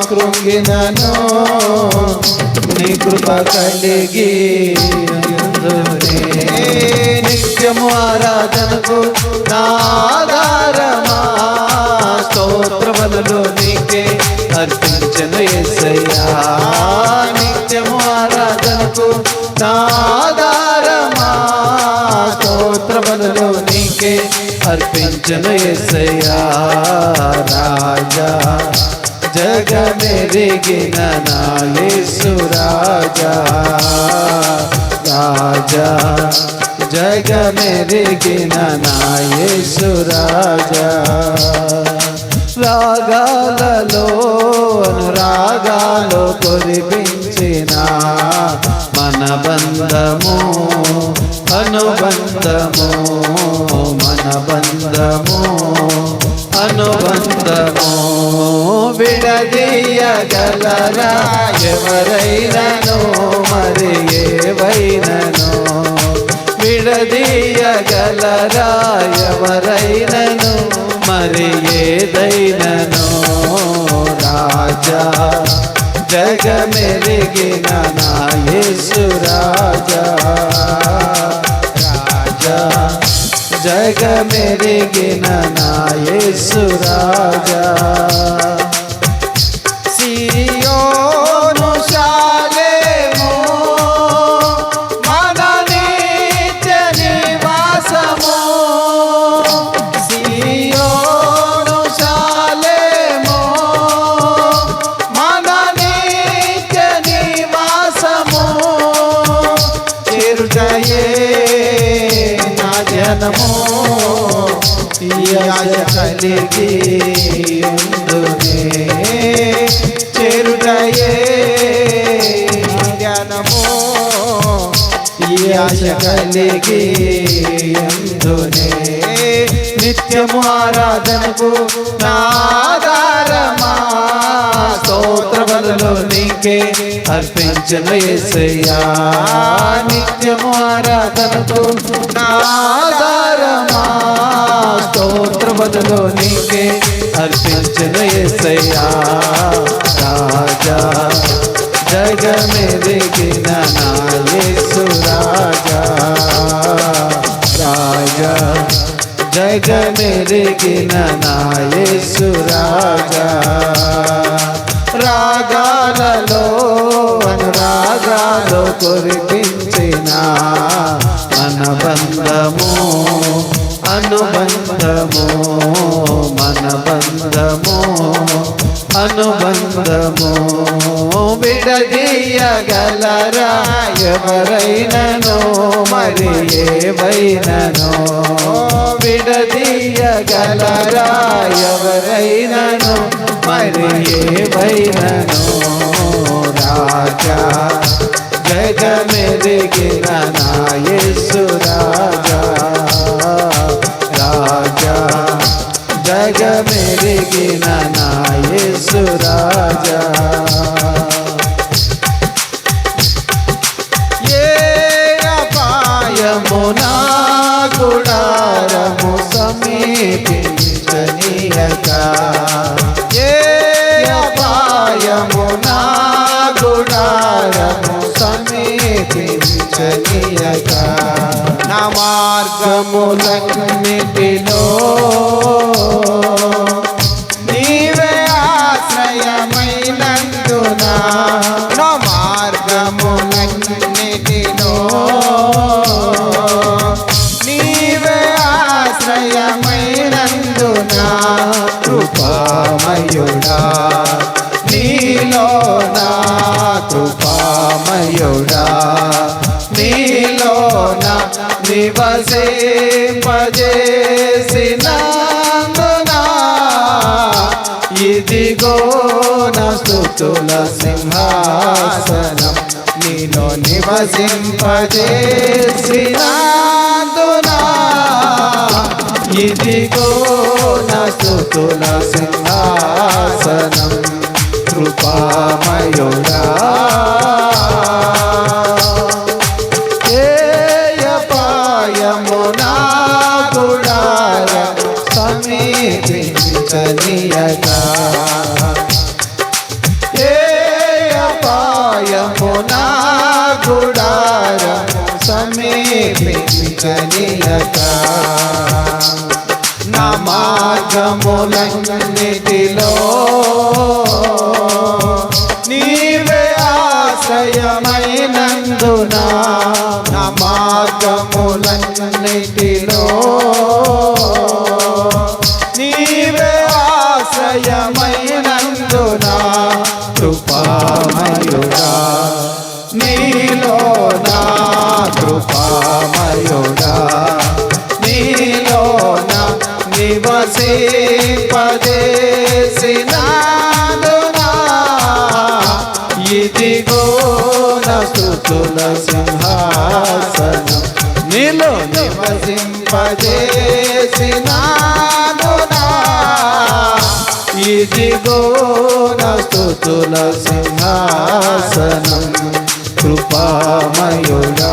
కృంగినను నీ కృప కలిగి నిత్యము ఆరాధనకు నాదారమా స్తోత్ర బలులు నీకే అర్పించను యేసయ్యా నిత్యము ఆరాధనకు నాదారమా స్తోత్ర బలులు నీకే అర్పించను యేసయ్యా రాజా జగమెరిగిన నా యేసు రాజా రాజా జగమెరిగిన నా యేసు రాజా రాగాలలో అనురాగాలు కురిపించిన మన బంధము అనుబంధము మన బంధము అనుబంధము విడదీయగలరా ఎవరైనను మరి ఏవైనను విడదీయగలరా ఎవరైనను మరి ఏదైనను రాజా జగమెరిగిన నా యేసు రాజా రాజా జగమెరిగిన నా యేసు రాజా సియోను శాలేము మన నిత్య నివాసము సియోను శాలేము మన నిత్య నివాసము చేరుటయే నా జనము కలిగి ఉందునే చేరుటయే జ్ఞానము ఈ ఆశ కలిగి ఉందునే నిత్యము ఆరాధనకు నాదారమా స్తోత్ర బలులు నీకే అర్పించను యేసయ్యా నిత్యము ఆరాధనకు నాదారమా స్తోత్ర బలులు నీకే అర్పించను యేసయ్యా రాజా జగమెరిగిన నా యేసు రాజా రాజా జగమెరిగిన నా యేసు రాజా రాగాలలో అనురాగాలు కురిపించిన మన బంధము అనుబంధము మన బంధము అనుబంధము విడదీయగలరా ఎవరైనను మరి ఏవైనను విడదీయగలరా ఎవరైనను మరి ఏవైనను రాజా జగమెరిగిన నా యేసు రాజా రాజా జగమెరిగిన నా యేసు రాజా ఏ అపాయము నా గుడారము సమీపించనీయక ఏ అపాయము నా గుడారము సమీపించనీయక నా మార్గములన్నిటిలో నీవే ఆశ్రయమైనందున నా మార్గములన్నిటిలో నీవే ఆశ్రయమైనందున కృపామయుడా నీలో నా కృపామయుడా నీలో నా నివసింపజేసినందునా ఇదిగో నా స్తుతుల సింహాసనం నీలో నివసింపజేసినందునా ఇదిగో నా స్తుతుల సింహాసనం కృపామయుడా సమీపించనీయక ప్రేమించనీయక నా మార్గములన్నిటిలో నీవే ఆశ్రయమైనందున నా మార్గములన్నిటిలో నీవే ఆశ్రయమైనందున కృపామయుడా నీలో నా కృపామయుడా నీలో నా నివసింపజేసినాదునా ఇదిగో నా స్తుతుల సింహాసనం నీలో నివసింపజేసినాదునా ఇదిగో నా స్తుతుల సింహాసనం కృపామయుడా